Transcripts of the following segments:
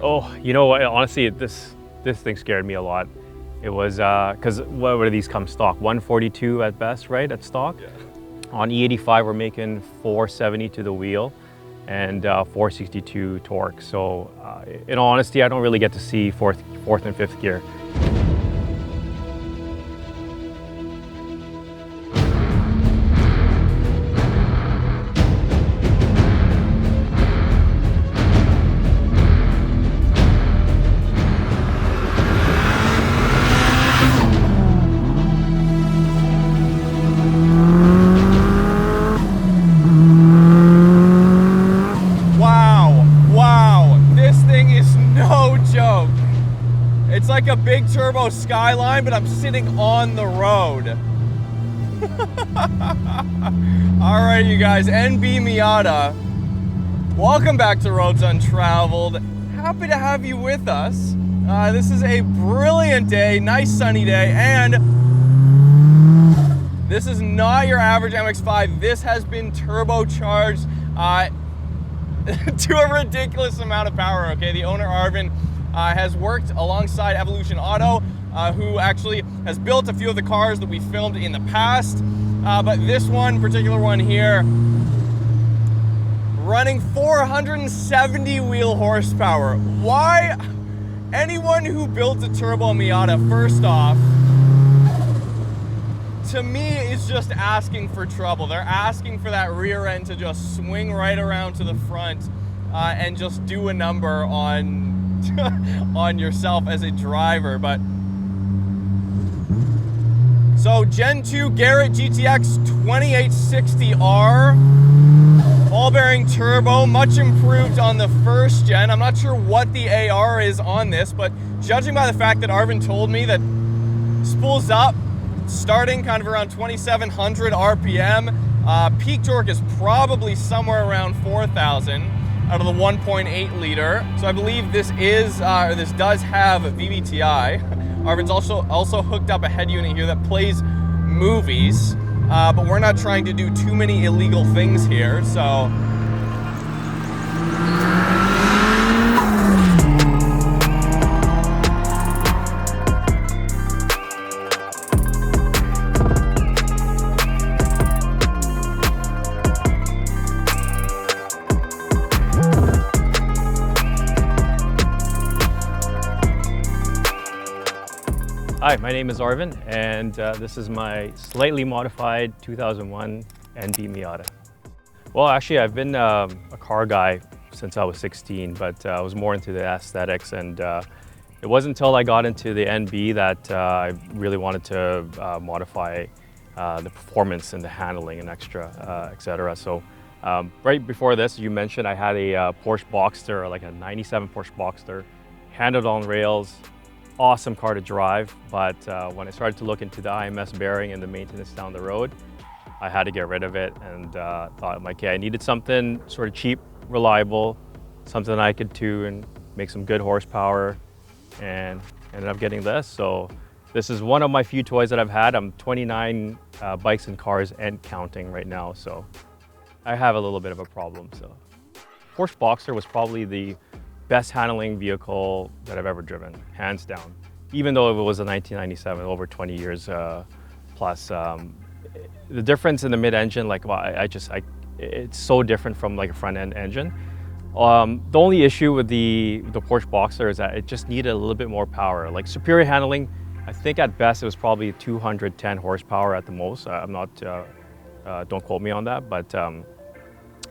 Oh, you know what? Honestly, this thing scared me a lot. It was because what do these come stock? 142 at best, right? At stock. Yeah. On E85, we're making 470 to the wheel and 462 torque. So, in all honesty, I don't really get to see fourth and fifth gear. It's like a big turbo Skyline, but I'm sitting on the road. All right, you guys, NB Miata. Welcome back to Roads Untraveled. Happy to have you with us. This is a brilliant day, nice sunny day, and this is not your average MX-5. This has been turbocharged to a ridiculous amount of power, okay? The owner, Arvin, has worked alongside Evolution Auto, who actually has built a few of the cars that we filmed in the past. But this particular one here, running 470 wheel horsepower. Why? Anyone who built a turbo Miata, first off, to me, is just asking for trouble. They're asking for that rear end to just swing right around to the front and just do a number on on yourself as a driver. But so Gen II Garrett GTX2860R, ball bearing turbo, much improved on the first gen. I'm not sure what the AR is on this, but judging by the fact that Arvin told me that spools up starting kind of around 2,700 RPM, peak torque is probably somewhere around 4,000 out of the 1.8 liter. So I believe this is, or this does have VVTi. Arvin's also hooked up a head unit here that plays movies, but we're not trying to do too many illegal things here, so. Hi, my name is Arvin, and this is my slightly modified 2001 NB Miata. Well, actually, I've been a car guy since I was 16, but I was more into the aesthetics, and it wasn't until I got into the NB that I really wanted to modify the performance and the handling and extra, etc. So right before this, you mentioned I had a Porsche Boxster, like a 97 Porsche Boxster, handled on rails. Awesome car to drive, but when I started to look into the IMS bearing and the maintenance down the road, I had to get rid of it, and thought, okay, I needed something sort of cheap, reliable, something I could tune and make some good horsepower, and ended up getting this. So this is one of my few toys that I've had. I'm 29 bikes and cars and counting right now, so I have a little bit of a problem. So Porsche Boxster was probably the best handling vehicle that I've ever driven, hands down. Even though it was a 1997, over 20 years plus. The difference in the mid-engine, like, well, it's so different from like a front-end engine. The only issue with the Porsche Boxster is that it just needed a little bit more power. Like superior handling, I think at best it was probably 210 horsepower at the most. I'm not, don't quote me on that, but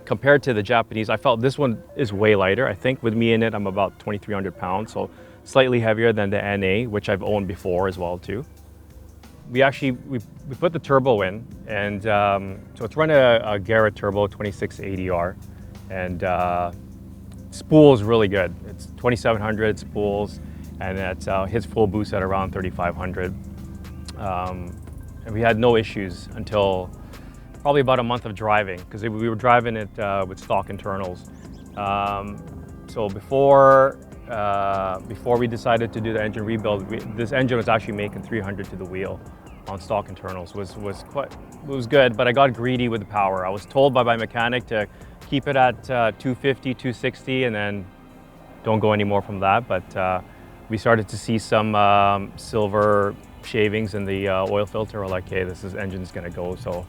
compared to the Japanese, I felt this one is way lighter. I think with me in it, I'm about 2,300 pounds, so slightly heavier than the NA, which I've owned before as well too. We put the turbo in, and so it's running a Garrett Turbo 2680R, and spool is really good. It's 2,700 spools, and it hits full boost at around 3,500. And we had no issues until probably about a month of driving, because we were driving it with stock internals. So before we decided to do the engine rebuild, this engine was actually making 300 to the wheel on stock internals. It was good, but I got greedy with the power. I was told by my mechanic to keep it at 250, 260, and then don't go any more from that. But we started to see some silver shavings in the oil filter. We're like, hey, this engine's gonna go. So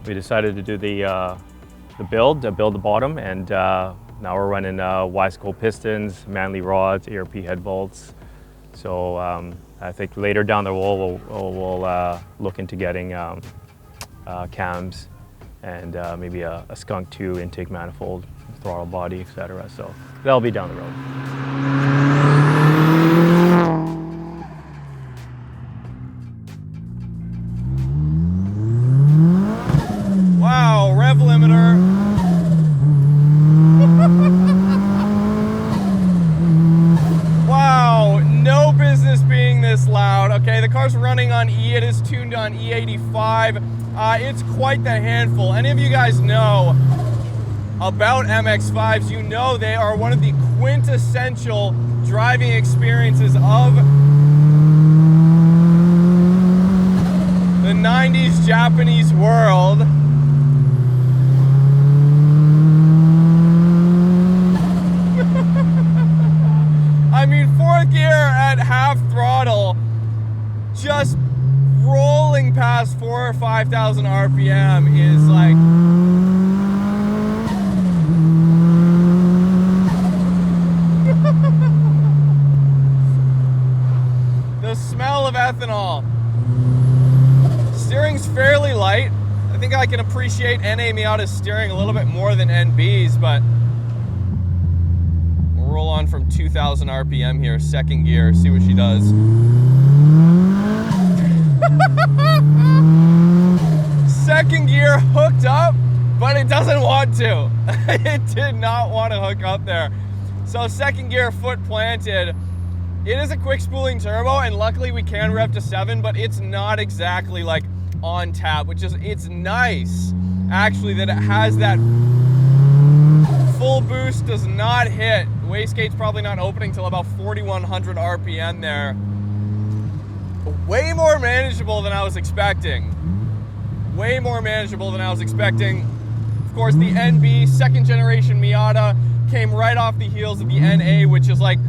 we decided to do the build the bottom, and now we're running Y-scope pistons, Manley rods, ARP head bolts. So I think later down the road we'll look into getting cams and maybe a Skunk 2 intake manifold, throttle body, etc. So that'll be down the road. Wow, rev limiter. Wow, no business being this loud. Okay, the car's running on E, it is tuned on E85. It's quite the handful. Any of you guys know about MX-5s, you know they are one of the quintessential driving experiences of the 90s Japanese world. I mean, fourth gear at half throttle, just rolling past 4,000 or 5,000 RPM is like, the smell of ethanol. Steering's fairly light. I think I can appreciate NA Miata's steering a little bit more than NB's, but we'll roll on from 2,000 RPM here, second gear, see what she does. Second gear hooked up, but it doesn't want to. It did not want to hook up there. So second gear, foot planted. It is a quick spooling turbo, and luckily we can rev to 7, but it's not exactly like on tap, which is, it's nice actually that it has that full boost, does not hit. Wastegate's probably not opening till about 4,100 RPM there. Way more manageable than I was expecting. Way more manageable than I was expecting. Of course, the NB, second generation Miata, came right off the heels of the NA, which is like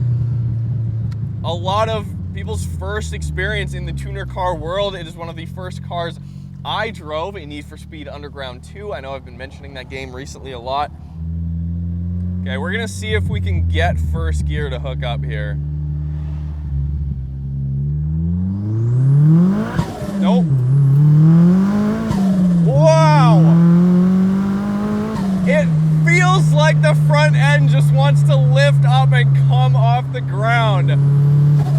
a lot of people's first experience in the tuner car world. It is one of the first cars I drove, a Need for Speed Underground 2. I know I've been mentioning that game recently a lot. Okay, we're gonna see if we can get first gear to hook up here. Nope. Wow! It feels like the front end just wants to lift up and come off the ground.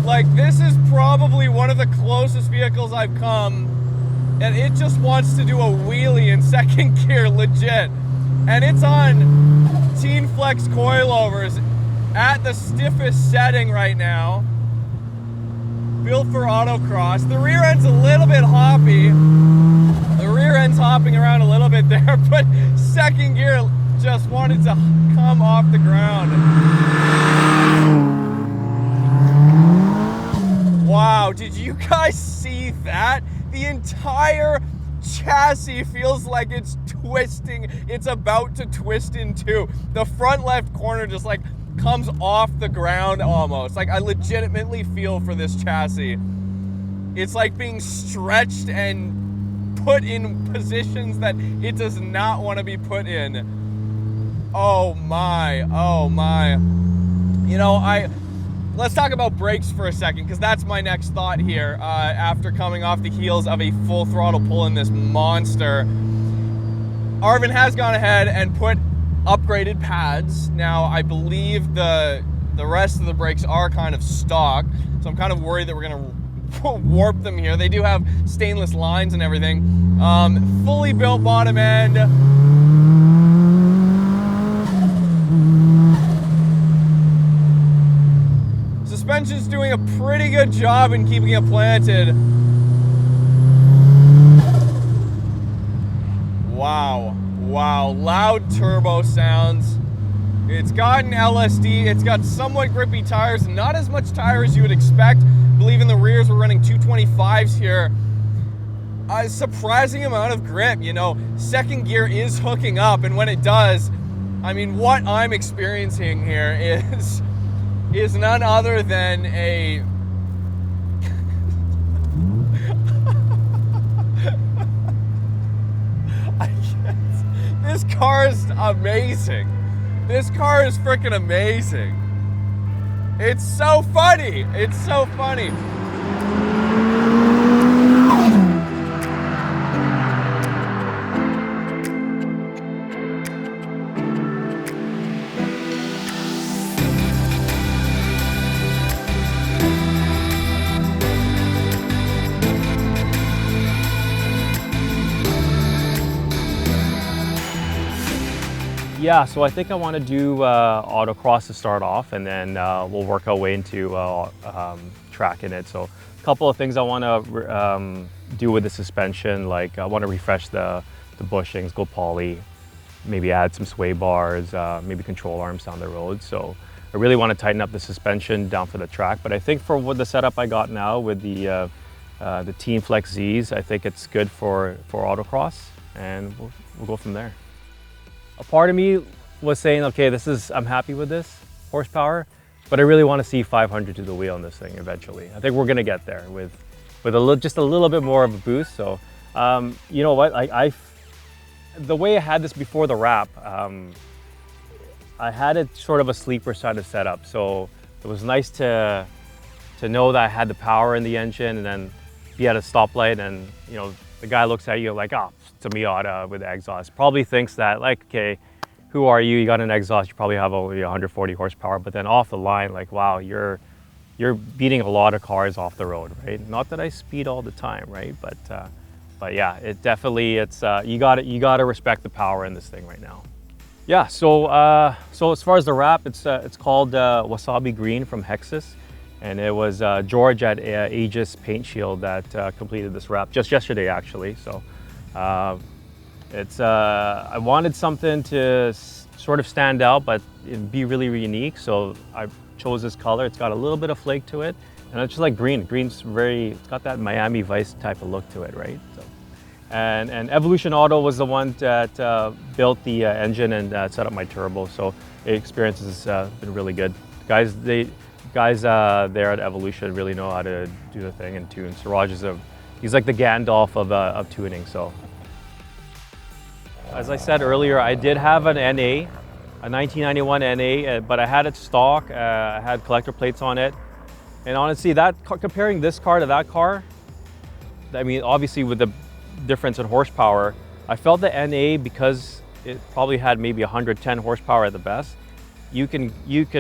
Like, this is probably one of the closest vehicles I've come, and it just wants to do a wheelie in second gear, legit. And it's on Teen Flex coilovers at the stiffest setting right now. Built for autocross. The rear end's a little bit hoppy. The rear end's hopping around a little bit there, but second gear just wanted to come off the ground. Wow, did you guys see that? The entire chassis feels like it's twisting. It's about to twist in two. The front left corner just like comes off the ground almost. Like, I legitimately feel for this chassis. It's like being stretched and put in positions that it does not want to be put in. Oh my, oh my. You know, let's talk about brakes for a second, because that's my next thought here. After coming off the heels of a full throttle pull in this monster, Arvin has gone ahead and put upgraded pads. Now, I believe the rest of the brakes are kind of stock, so I'm kind of worried that we're gonna warp them here. They do have stainless lines and everything. Fully built bottom end. Suspension's doing a pretty good job in keeping it planted. Wow, wow, loud turbo sounds. It's got an LSD, it's got somewhat grippy tires, not as much tire as you would expect. I believe in the rears we're running 225s here. A surprising amount of grip, you know. Second gear is hooking up, and when it does, I mean, what I'm experiencing here is is none other than a this car is amazing. This car is freaking amazing. It's so funny. It's so funny. Yeah, so I think I want to do autocross to start off, and then we'll work our way into track in it. So a couple of things I want to do with the suspension, like I want to refresh the bushings, go poly, maybe add some sway bars, maybe control arms down the road. So I really want to tighten up the suspension down for the track. But I think for what the setup I got now with the Team Flex Z's, I think it's good for autocross, and we'll go from there. A part of me was saying, okay, I'm happy with this horsepower, but I really want to see 500 to the wheel on this thing eventually. I think we're going to get there with just a little bit more of a boost. So, you know what, the way I had this before the wrap, I had it sort of a sleeper side of setup. So it was nice to know that I had the power in the engine, and then be at a stoplight, and you know, the guy looks at you like, oh, it's a Miata with exhaust. Probably thinks that, like, okay, who are you? You got an exhaust, you probably have only 140 horsepower, but then off the line, like, wow, you're beating a lot of cars off the road, right? Not that I speed all the time, right? But yeah, it definitely, you gotta respect the power in this thing right now. Yeah, so as far as the wrap, it's called Wasabi Green from Hexus. And it was George at Aegis Paint Shield that completed this wrap just yesterday, actually. So I wanted something to sort of stand out, but be really unique. So I chose this color. It's got a little bit of flake to it, and it's just like green. Green's it's got that Miami Vice type of look to it, right? So, and Evolution Auto was the one that built the engine and set up my turbo. So the experience has been really good. Guys there at Evolution really know how to do the thing and tune. Siraj he's like the Gandalf of tuning. So, as I said earlier, I did have an NA, a 1991 NA, but I had it stock. I had collector plates on it, and honestly, comparing this car to that car, I mean, obviously with the difference in horsepower, I felt the NA, because it probably had maybe 110 horsepower at the best. You can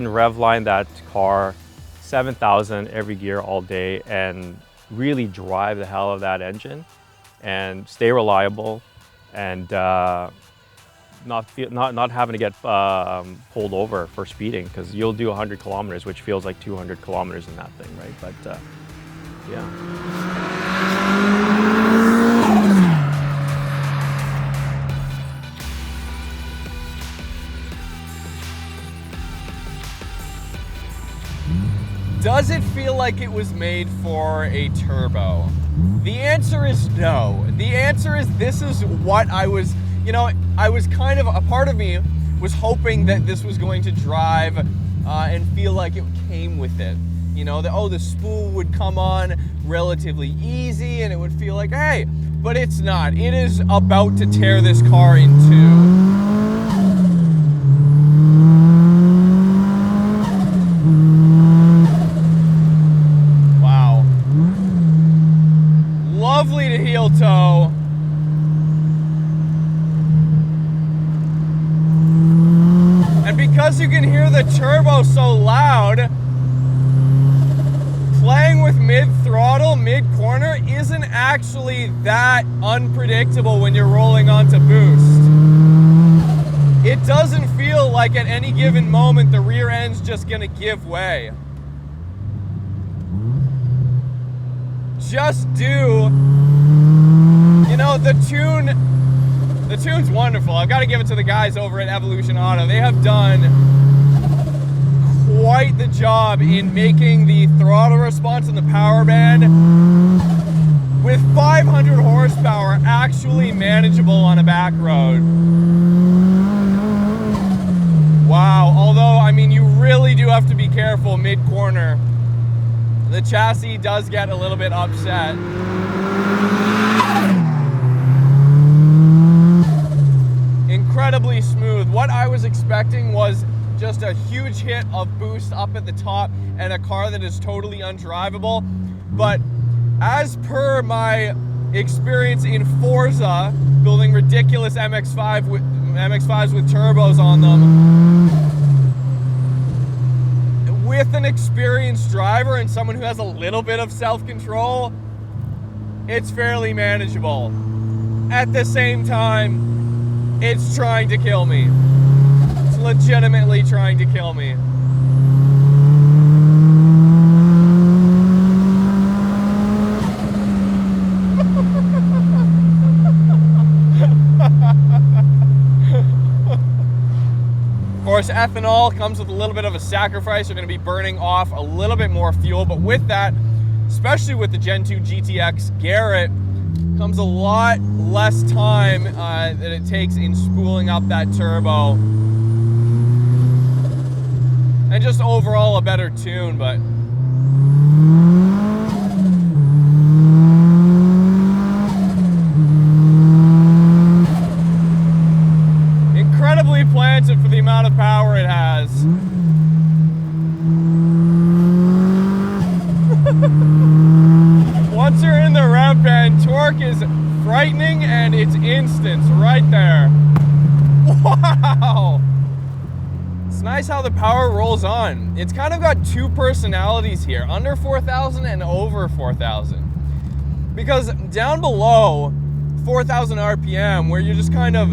rev line that car 7,000 every gear all day and really drive the hell out of that engine and stay reliable, and not having to get pulled over for speeding, because you'll do 100 kilometers, which feels like 200 kilometers in that thing, right? But yeah. Does it feel like it was made for a turbo? The answer is no. The answer is, this is what I was kind of, a part of me was hoping that this was going to drive and feel like it came with it. You know, the spool would come on relatively easy and it would feel like, hey, but it's not. It is about to tear this car in two. Lovely to heel toe. And because you can hear the turbo so loud, playing with mid-throttle, mid-corner isn't actually that unpredictable when you're rolling onto boost. It doesn't feel like at any given moment the rear end's just gonna give way. Just do, you know, the tune's wonderful. I've got to give it to the guys over at Evolution Auto. They have done quite the job in making the throttle response and the power band with 500 horsepower actually manageable on a back road. Wow, although, I mean, you really do have to be careful the chassis does get a little bit upset. Incredibly smooth. What I was expecting was just a huge hit of boost up at the top and a car that is totally undrivable. But as per my experience in Forza, building ridiculous MX5s with turbos on them, with an experienced driver and someone who has a little bit of self-control, it's fairly manageable. At the same time, it's trying to kill me. It's legitimately trying to kill me. Of course, ethanol comes with a little bit of a sacrifice. You're going to be burning off a little bit more fuel, but with that, especially with the Gen II GTX Garrett, comes a lot less time that it takes in spooling up that turbo. And just overall a better tune, but incredibly planted for the amount of power it has. Once you're in the rev band, torque is frightening and it's instant right there. Wow! It's nice how the power rolls on. It's kind of got two personalities here, under 4,000 and over 4,000. Because down below 4,000 RPM, where you're just kind of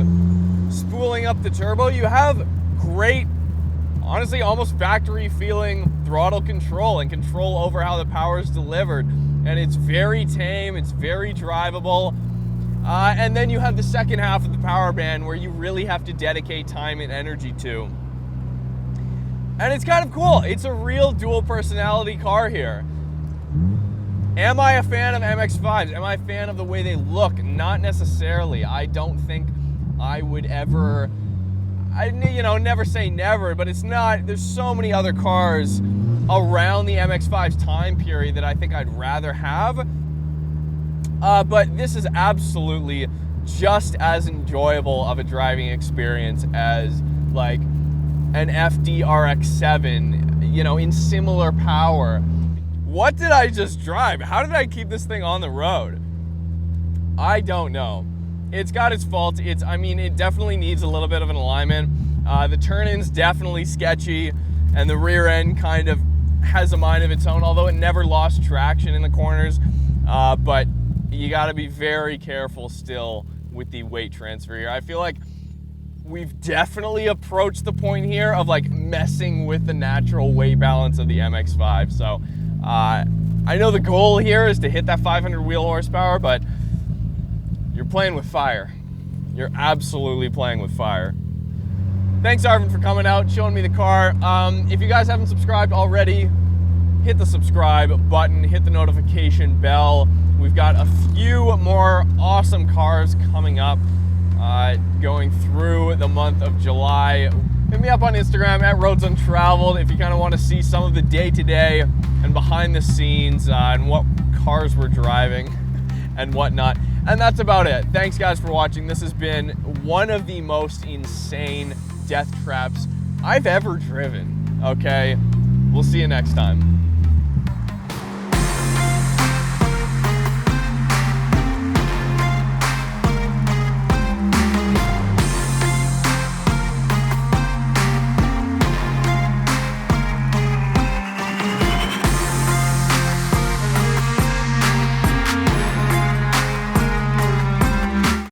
spooling up the turbo, you have great, honestly almost factory feeling throttle control and control over how the power is delivered. And it's very tame, it's very drivable. And then you have the second half of the power band where you really have to dedicate time and energy to. And it's kind of cool. It's a real dual personality car here. Am I a fan of MX-5s? Am I a fan of the way they look? Not necessarily. I don't think I would ever, never say never, but it's not, there's so many other cars around the MX-5's time period that I think I'd rather have. But this is absolutely just as enjoyable of a driving experience as like an FD RX-7, in similar power. What did I just drive? How did I keep this thing on the road? I don't know. It's got its faults. It definitely needs a little bit of an alignment. The turn-in's definitely sketchy, and the rear end kind of has a mind of its own, although it never lost traction in the corners. But you gotta be very careful still with the weight transfer here. I feel like we've definitely approached the point here of like messing with the natural weight balance of the MX-5. So I know the goal here is to hit that 500 wheel horsepower, but you're playing with fire. You're absolutely playing with fire. Thanks, Arvin, for coming out, showing me the car. If you guys haven't subscribed already, hit the subscribe button, hit the notification bell. We've got a few more awesome cars coming up going through the month of July. Hit me up on Instagram at Roads Untraveled if you kind of want to see some of the day-to-day and behind the scenes and what cars we're driving and whatnot. And that's about it. Thanks, guys, for watching. This has been one of the most insane death traps I've ever driven, okay? We'll see you next time.